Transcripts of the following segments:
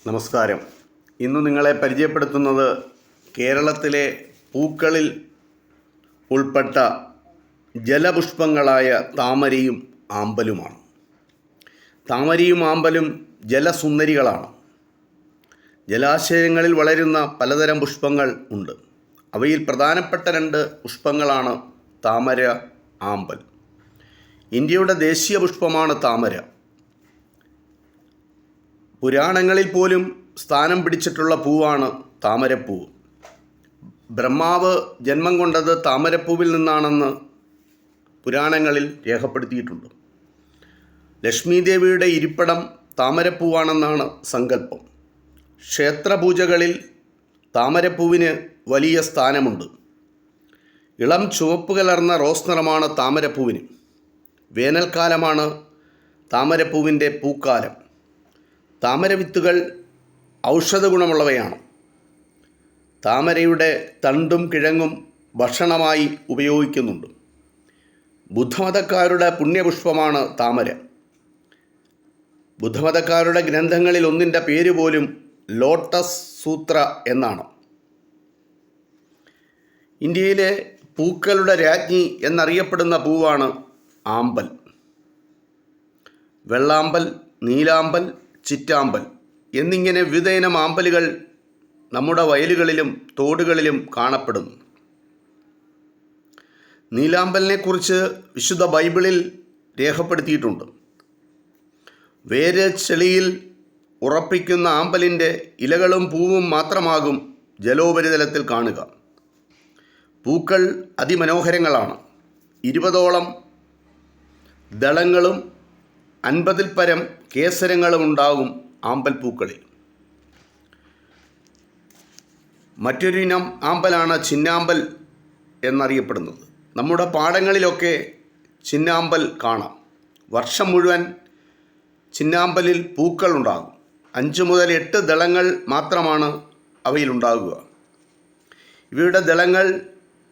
നമസ്കാരം. ഇന്ന് നിങ്ങളെ പരിചയപ്പെടുത്തുന്നത് കേരളത്തിലെ പൂക്കളിൽ ഉൾപ്പെട്ട ജലപുഷ്പങ്ങളായ താമരയും ആമ്പലുമാണ്. താമരയും ആമ്പലും ജലസുന്ദരികളാണ്. ജലാശയങ്ങളിൽ വളരുന്ന പലതരം പുഷ്പങ്ങൾ ഉണ്ട്. അവയിൽ പ്രധാനപ്പെട്ട 2 പുഷ്പങ്ങളാണ് താമര, ആമ്പൽ. ഇന്ത്യയുടെ ദേശീയ പുഷ്പമാണ് താമര. പുരാണങ്ങളിൽ പോലും സ്ഥാനം പിടിച്ചിട്ടുള്ള പൂവാണ് താമരപ്പൂവ്. ബ്രഹ്മാവ് ജന്മം കൊണ്ടത് താമരപ്പൂവിൽ നിന്നാണെന്ന് പുരാണങ്ങളിൽ രേഖപ്പെടുത്തിയിട്ടുണ്ട്. ലക്ഷ്മി ദേവിയുടെ ഇരിപ്പിടം താമരപ്പൂവാണെന്നാണ് സങ്കല്പം. ക്ഷേത്രപൂജകളിൽ താമരപ്പൂവിന് വലിയ സ്ഥാനമുണ്ട്. ഇളം ചുവപ്പ് കലർന്ന റോസ് നിറമാണ് താമരപ്പൂവിന്. വേനൽക്കാലമാണ് താമരപ്പൂവിൻ്റെ പൂക്കാലം. താമരവിത്തുകൾ ഔഷധ ഗുണമുള്ളവയാണ്. താമരയുടെ തണ്ടും കിഴങ്ങും ഭക്ഷണമായി ഉപയോഗിക്കുന്നുണ്ട്. ബുദ്ധമതക്കാരുടെ പുണ്യപുഷ്പമാണ് താമര. ബുദ്ധമതക്കാരുടെ ഗ്രന്ഥങ്ങളിൽ ഒന്നിൻ്റെ പേര് പോലും ലോട്ടസ് സൂത്ര എന്നാണ്. ഇന്ത്യയിലെ പൂക്കളുടെ രാജ്ഞി എന്നറിയപ്പെടുന്ന പൂവാണ് ആമ്പൽ. വെള്ളാമ്പൽ, നീലാമ്പൽ, ചിറ്റാമ്പൽ എന്നിങ്ങനെ വിവിധയിനം ആമ്പലുകൾ നമ്മുടെ വയലുകളിലും തോടുകളിലും കാണപ്പെടുന്നു. നീലാമ്പലിനെക്കുറിച്ച് വിശുദ്ധ ബൈബിളിൽ രേഖപ്പെടുത്തിയിട്ടുണ്ട്. വേര് ചെളിയിൽ ഉറപ്പിക്കുന്ന ആമ്പലിൻ്റെ ഇലകളും പൂവും മാത്രമാകും ജലോപരിതലത്തിൽ കാണുക. പൂക്കൾ അതിമനോഹരങ്ങളാണ്. 20ഓളം ദളങ്ങളും 50-ൽ പരം കേസരങ്ങളും ഉണ്ടാകും ആമ്പൽ പൂക്കളിൽ. മറ്റൊരു ഇനം ആമ്പലാണ് ചിന്നാമ്പൽ എന്നറിയപ്പെടുന്നത്. നമ്മുടെ പാടങ്ങളിലൊക്കെ ചിന്നാമ്പൽ കാണാം. വർഷം മുഴുവൻ ചിന്നാമ്പലിൽ പൂക്കൾ ഉണ്ടാകും. 5 മുതൽ 8 ദളങ്ങൾ മാത്രമാണ് അവയിലുണ്ടാകുക. ഇവയുടെ ദളങ്ങൾ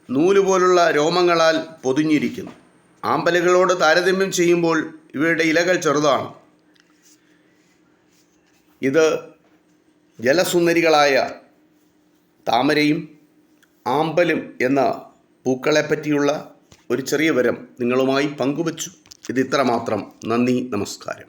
നൂലുപോലുള്ള രോമങ്ങളാൽ പൊതിഞ്ഞിരിക്കുന്നു. ആമ്പലുകളോട് താരതമ്യം ചെയ്യുമ്പോൾ ഇവയുടെ ഇലകൾ ചെറുതാണ്. ഇത് ജലസുന്ദരികളായ താമരയും ആമ്പലും എന്ന പൂക്കളെപ്പറ്റിയുള്ള ഒരു ചെറിയ വിവരം നിങ്ങളുമായി പങ്കുവച്ചു. ഇത് ഇത്രമാത്രം. നന്ദി, നമസ്കാരം.